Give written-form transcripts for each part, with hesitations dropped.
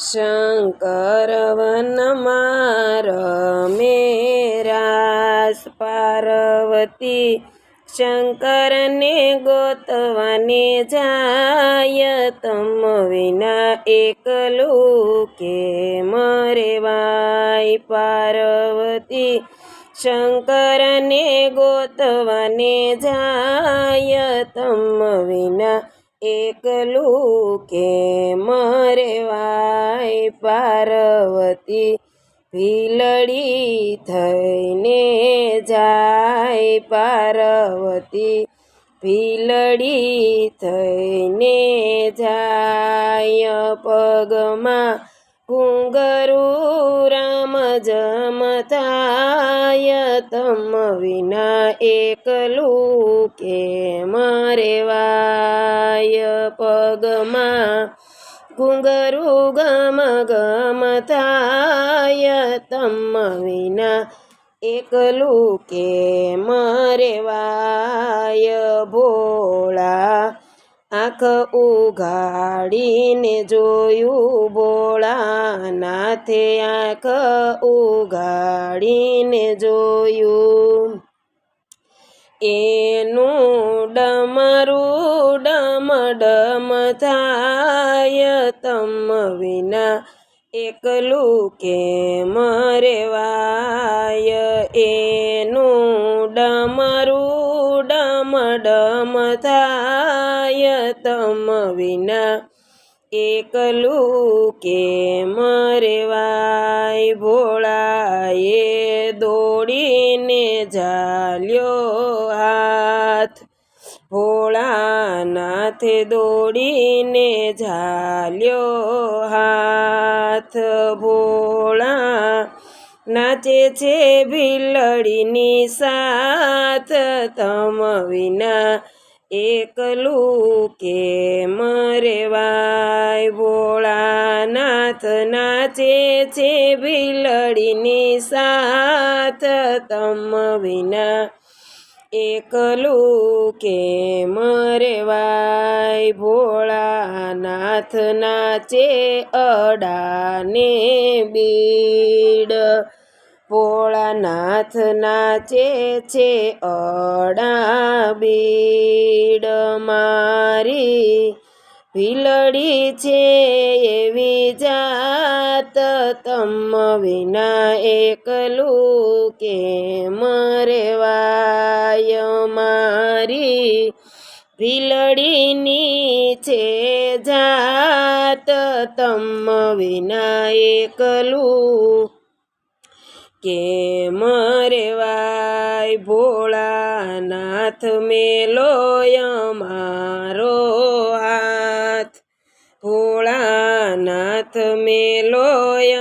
શંકર વનમાં રમે રાસ, પાર્વતી શંકરને ગોતવાને જાય, તમ વિના એકલું કેમ રેવાય. પાર્વતી શંકરને ગોતવાને જાય, તમ વિના એકલું કેમ રેવાય. પાર્વતી ભીલડી થઈને જાય, પાર્વતી ભીલડી થઈને જાય. પગમાં ઘૂંઘરું રામ જમ થાય, તમ વિના એકલું કેમ રેવાય. પગમાં ઘૂંઘરું ગમ ગમ થાય, તમ વિના એકલું કેમ રેવાય. ભોળા આંખ ઉઘાડીને જોયું, ભોળાનાથે આંખ ઉઘાડીને જોયું, એનું ડમરું ડમ ડમ થાય, તમ વિના એકલું કેમ રેવાય. એનું ડમરું ડમ ડમ થાય, તમ વિના એકલું કેમ રેવાય. ભોળાએ દોડીને ઝાલ્યો હાથ, ભોળાનાથે દોડીને ઝાલ્યો હાથ. ભોળા નાચે છે ભીલડીની સાથ, તમ વિના એકલું કેમ રેવાય. ભોળાનાથ નાચે છે ભીલડીની સાથ, તમ વિના એકલું કેમ રેવાય. ભોળાનાથ નાચે અડાને બીડ, ભોળાનાથ નાચે છે અડા બીડ. મારી ભીલડી છે એવી જાત, તમ વિના એકલું કેમ રેવાય. મારી ભીલડીની છે જાત, તમ વિના એકલું કેમ રેવાય. ભોળાનાથ મેલો અમારો હાથ, ભોળાનાથ મેલો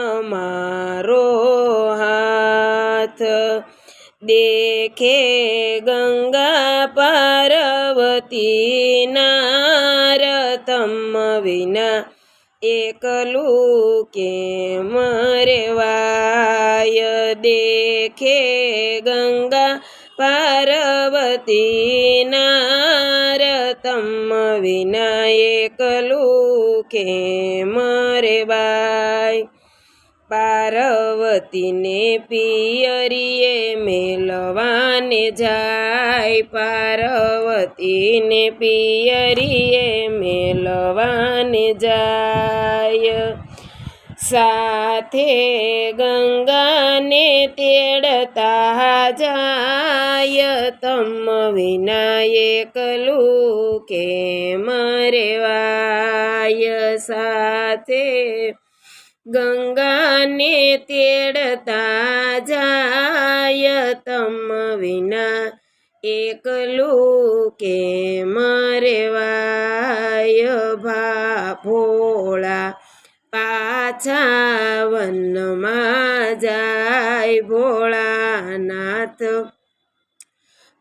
અમારો હાથ. દેખે ગંગા પાર્વતી નાર, તમ વિના એકલું કેમ રેવાય. દેખે ગંગા પાર્વતી નાર, તમ વિના એકલું કેમ રેવાય. પાર્વતીને પિયરીએ મેલવાને જાય, પાર્વતીને પિયરીએ મેલવાને જાય. સાથે ગંગાને તેડતા જાય, તમ વિના એકલું કેમ રેવાય. સાથે ગંગાને તેડતા જાય, તમ વિના એકલું કેમ રેવાય. ભોળા પાછા વનમાં જાય, ભોળાનાથ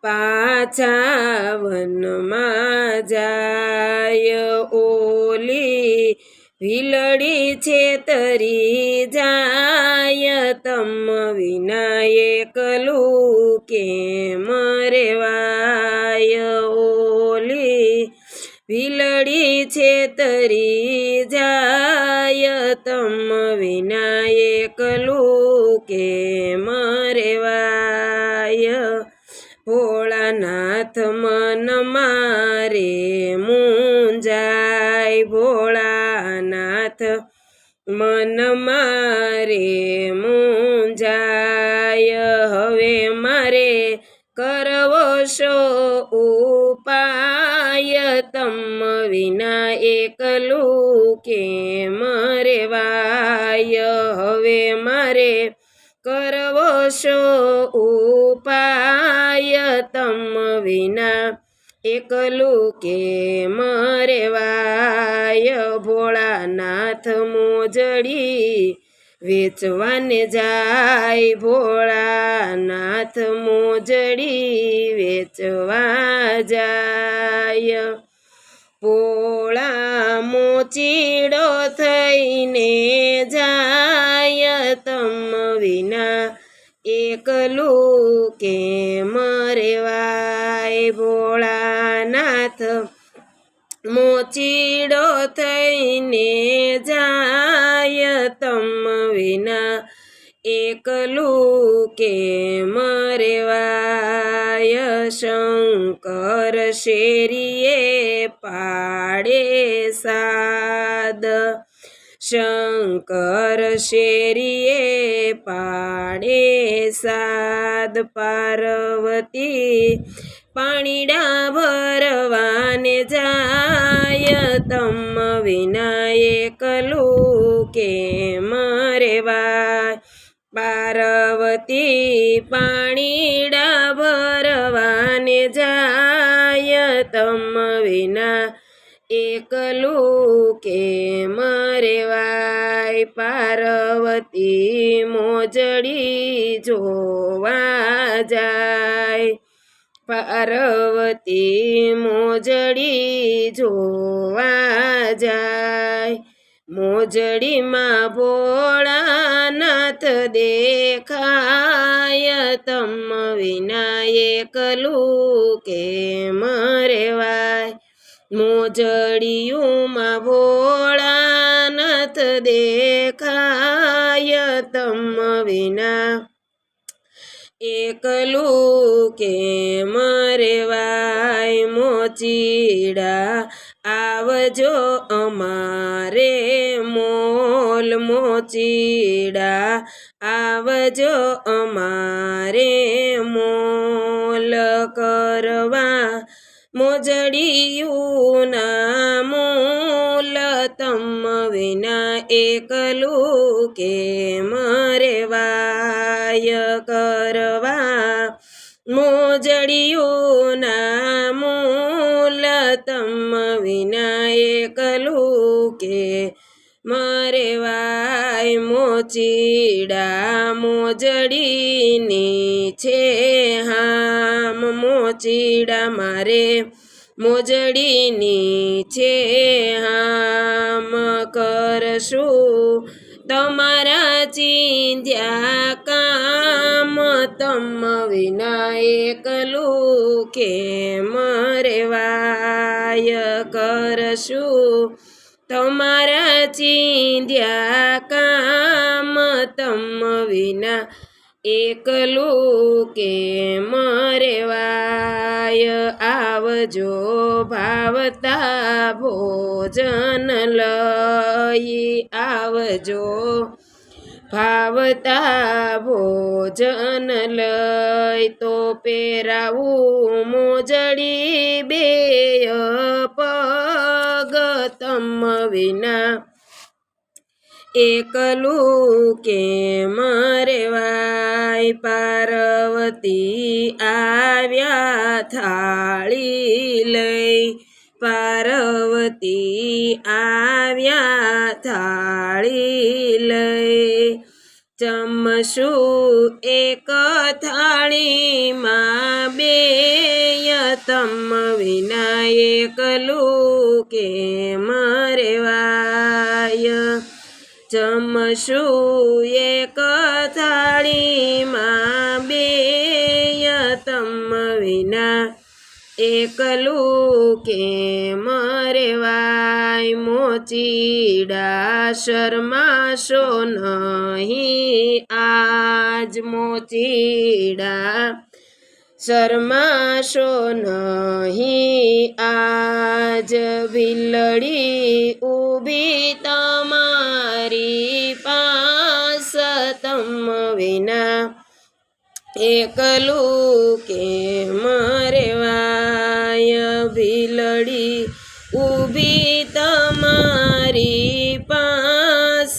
પાછા વનમાં જાય. ઓલી ભીલડી છેતરી જાય, તમ વિના એકલું કેમ રેવાય. ઓલી ભીલડી છેતરી જાય, જાય તમ વિના એકલું કેમ રેવાય ભોળાનાથ મન મારે મૂંઝાય ભોળાનાથ મન મારે મૂંઝાય હવે મારે કરવો શો ઉપાય તમ વિના એકલું કેમ રેવાય હવે મારે કરવો શો ઉપાય તમ વિના એકલું કેમ રેવાય ભોળાનાથ મોજડી વેચવાને જાય ભોળાનાથ મોજડી વેચવા જાય ભોળા મોચીડો થઈને જાય તમ વિના એકલું કેમ રેવાય ભોળાનાથ મોચીડો થઈને જાય તમ વિના એકલું કેમ રેવાય શંકર શેરીએ પાડે સાદ શંકર શેરીએ પાડે સાદ પાર્વતી પાણીડા ભરવાને જાય તમ વિના એકલું કેમ રેવાય પાર્વતી પાણીડા ભરવાને જાય તમ વિના એકલું કેમ રેવાય પાર્વતી મોજડી જોવા જાય પાર્વતી મોજડી જોવા જાય મોજડીમાં ભોળાનાથ દેખાય તમ વિના એકલું કેમ રેવાય મોજડીયુંમાં ભોળાનાથ દેખાય તમ વિના એકલું કેમ રેવાય મોચીડા આવજો અમારે મોલ મોચીડા આવજો અમારે મોલ કરવા મોજડીયુંના મૂલ તમ વિના એકલું કેમ રેવાય કરવા મોજડીયુંના મૂલ તમ વિના એકલું કેમ રેવાય મોચીડા મોજડીની છે હામ મોચીડા મારે મોજડીની છે હામ કરશું તમારા ચીંધ્યા કામ તમ વિના એકલું કેમ રેવાય કરશું તમારા ચીંધ્યા કામ તમ વિના એકલું કેમ રેવાય આવજો ભાવતા ભોજન લઈ આવજો ભાવતા ભોજન લઈ તો પહેરાવું મોજડી બેય પગ તમ વિના એકલું કેમ રેવાય પાર્વતી આવ્યા થાળી લઈ પાર્વતી આવ્યા થાળી લઈ જમશું એક થાળીમાં બેય તમ વિના એકલું કેમ રેવાય જમશું એક થાળીમાં બેય તમ વિના એકલું કેમ રેવાય મોચીડા શરમાશો નહીં આજ મોચીડા શરમાશો નહીં આજ ભીલડી ઊભી તમારી પાસ તમ વિના એકલું કેમ રેવાય ભીલડી ઊભી તમારી પાસ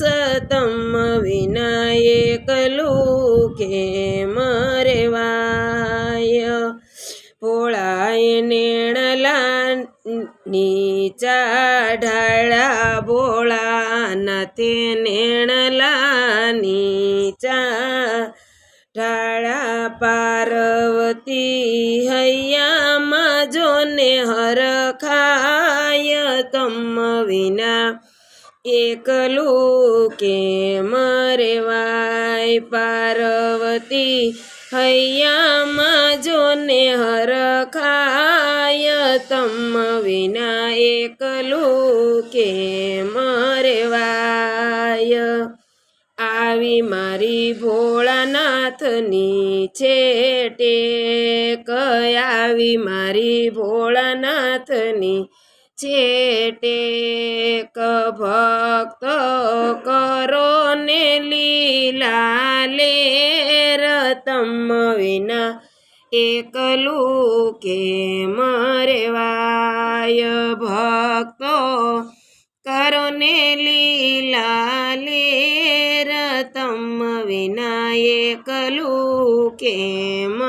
તમ વિના એકલું કેમ રેવાય ભોળાએ નેણલા નીચા ઢાળા ભોળાનાથે નેણલા નીચા ઢાળા પાર્વતી હૈયામાં જોને હરખાય તમ વિના એકલું કેમ રેવાય પાર્વતી હૈયામાં જોને હરખાય તમ વિના એકલું કેમ રેવાય આવી મારી ભોળાનાથની છેટે આવી મારી ભોળાનાથની છેટે ભક્ત કરો ને લીલા લેર તમ વિના એકલું કેમ રેવાય ભક્તો કરો ને લીલા લેર તમ વિના એકલું કેમ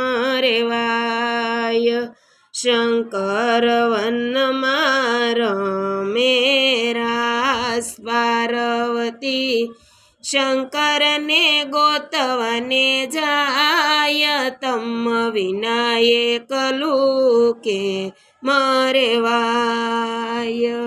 રેવાય શંકર વનમાં રમે રાસ પાર્વતી શંકરને ગોતવાને જાય તમ વિના એકલું કેમ રેવાય।